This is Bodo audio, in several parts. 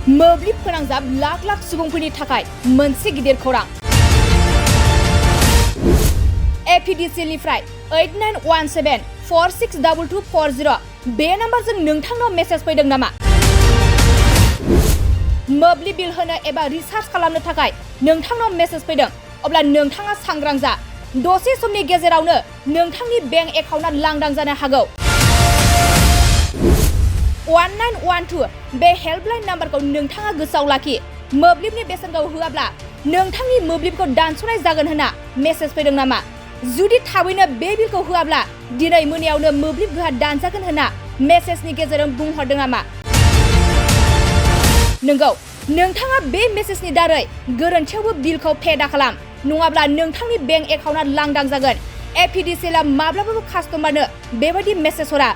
मोब्लिब फोनांजाब लाख लाख सुबुंफोरनि थाखाय मोनसे गिदिर खौरां। APDCL निफ्राय 8917462240 बे नाम्बारजों नोंथांनाव मेसेज फैदों नामा? मोब्लिब बिल होनो एबा रिचार्ज खालामनो थाखाय नोंथांनाव मेसेज फैदों, अब्ला नोंथाङा सांग्रां जा। दसे समनि गेजेरावनो नोंथांनि बेंक एकाउन्टआ लांदां जानो हागौ। 1912 बे हेल्पलाइन नाम्बारखौ नोंथाङा गोसोआव लाखि। मोब्लिबनि बेसेनखौ होआब्ला नोंथांनि मोब्लिबखौ दानस'नाय जागोन होनना मेसेज फैदों नामा? जुदि थाबैनो बे बिलखौ होआब्ला दिनै मोनायावनो मोब्लिब गोहा दानजागोन होनना मेसेजनि गेजेरजों बुंहरदों नामा? नंगौ, नोंथाङा बे मेसेजनि दारै गोरोन्थियावबो बिलखौ पे दाखालाम, नङाब्ला नोंथांनि बेंक एकाउन्टआ लांदां जागोन। APDCLआ माब्लाबाबो कास्टमारनो बेबायदि मेसेज हरा।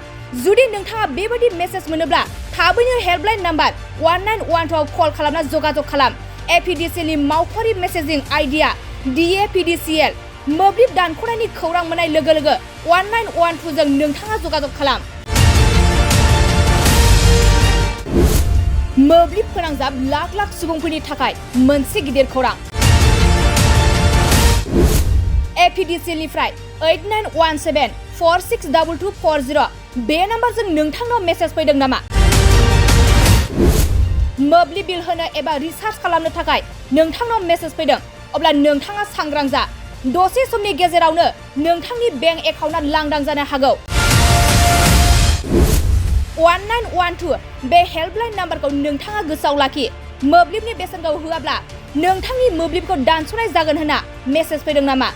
जुदि नोंथाङा बेबायदि मेसेज मोनोब्ला थाबैनो हेल्पलाइन नाम्बार 1912 आव कल खालामना जगाजग खालाम। APDCLनि मावख'आरि मेसेजिं आइडिया DAPDCL। मोब्लिब दानख'नायनि खौरां मोननाय लोगो लोगो 1912 जों नोंथाङा जगाजग खालाम। मोब्लिब फोनांजाब लाख लाख सुबुंफोरनि थाखाय मोनसे गिदिर खौरां। APDCL निफ्राय 8917462240 बे नाम्बारजों नोंथांनाव मेसेज फैदों नामा? मोब्लिब बिल होनो एबा रिचार्ज खालामनो थाखाय नोंथांनाव मेसेज फैदों, अब्ला नोंथाङा सांग्रां जा। दसे समनि गेजेरावनो नोंथांनि बेंक एकाउन्टआ लांदां जानो हागौ। 1912 बे हेल्पलाइन नाम्बारखौ नोंथाङा गोसोआव लाखि। मोब्लिबनि बेसेनखौ होआब्ला नोंथांनि मोब्लिबखौ दानस'नाय जागोन होनना मेसेज फैदों नामा?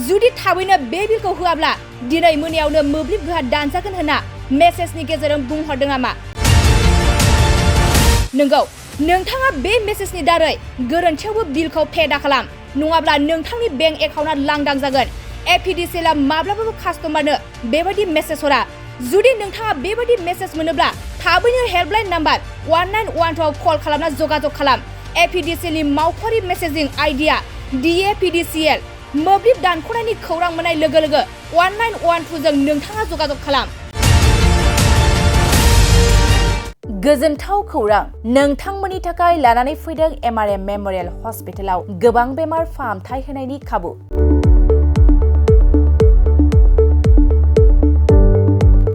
जुदि थाबैनो बे बिलखौ होआब्ला दिनै मोनायावनो मोब्लिब गोहा दानजागोन होनना मेसेजनि गेजेरजों बुंहरदों नामा? नंगौ, नोंथाङा बे मेसेजनि दारै गोरोन्थियावबो बिलखौ पे दाखालाम, नङाब्ला नोंथांनि बेंक एकाउन्टआ लांदां जागोन। APDCLआ माब्लाबाबो कास्टमारनो बेबायदि मेसेज हरा। जुदि नोंथाङा बेबायदि मेसेज मोनोब्ला थाबैनो हेल्पलाइन नाम्बार 1912 आव कल खालामना जगाजग खालाम। APDCLनि मावख'आरि मेसेजिं आइडिया DAPDCL। मोब्लिब दानख'नायनि खौरां मोननाय लोगो लोगो 1912 जों नोंथाङा जगाजग खालाम। गोजोनथाव खौरां, नोंथांमोननि थाखाय लानानै फैदों MRM मेम'रियेल हस्पिटालाव गोबां बेमार फाहामथाय होनायनि खाबु।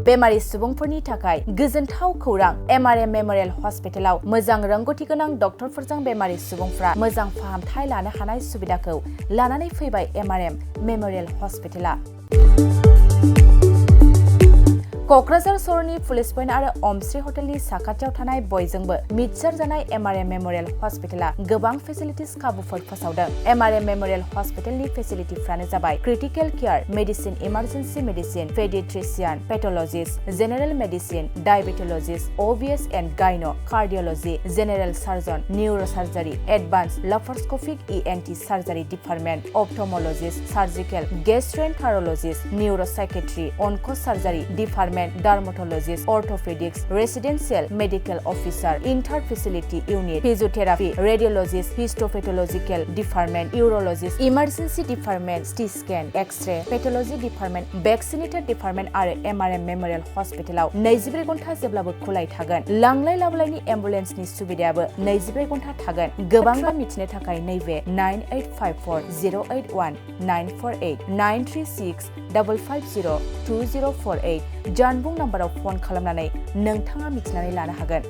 बेमारि सुबुंफोरनि थाखाय गोजोनथाव खौरां, MRM मेम'रियेल हस्पिटालाव मोजां रोंग'थि गोनां डक्टरफोरजों बेमारि सुबुंफ्रा मोजां फाहामथाय लानो हानाय सुबिदाखौ लानानै फैबाय MRM मेम'रियेल हस्पिटाला। क'क्राझार सहरनि पुलिस पइन्ट आरो अमश्री हटेलनि साखाथियाव थानाय बयजोंबो मिथिसारजानाय MRM मेम'रियेल हस्पिटाला गोबां फेसिलिटिस खाबुफोर फोसावदों। MRM मेम'रियेल हस्पिटालनि फेसिलिटिफ्रानो जाबाय critical care, medicine, emergency medicine, paediatrician, pathologist, general medicine, diabetologist, OBS and gyno, cardiology, general surgeon, neurosurgery, advanced laparoscopic ENT surgery department, ophthalmologist, surgical, gastroenterologist, neuropsychiatry, onco' surgery department, dermatologist, orthopaedics, residential medical officer, inter facility unit, physiotherapy, radiologist, histopathological department, urologist, emergency department, CT scan, X-ray, pathology department, vaccinator department आरो MRM मेम'रियेल हस्पिटालाव 24 घन्टा जेब्लाबो खुलाय थागोन। लांलाय लाबोलायनि एम्बुलेन्सनि सुबिदायाबो 24 घन्टा थागोन। गोबां मिथिनो थाखाय नैबे 9854081948 9365502 2048 जानबुं नाम्बाराव फन खालामनानै नोंथाङा मिथिनानै लानो हागोन।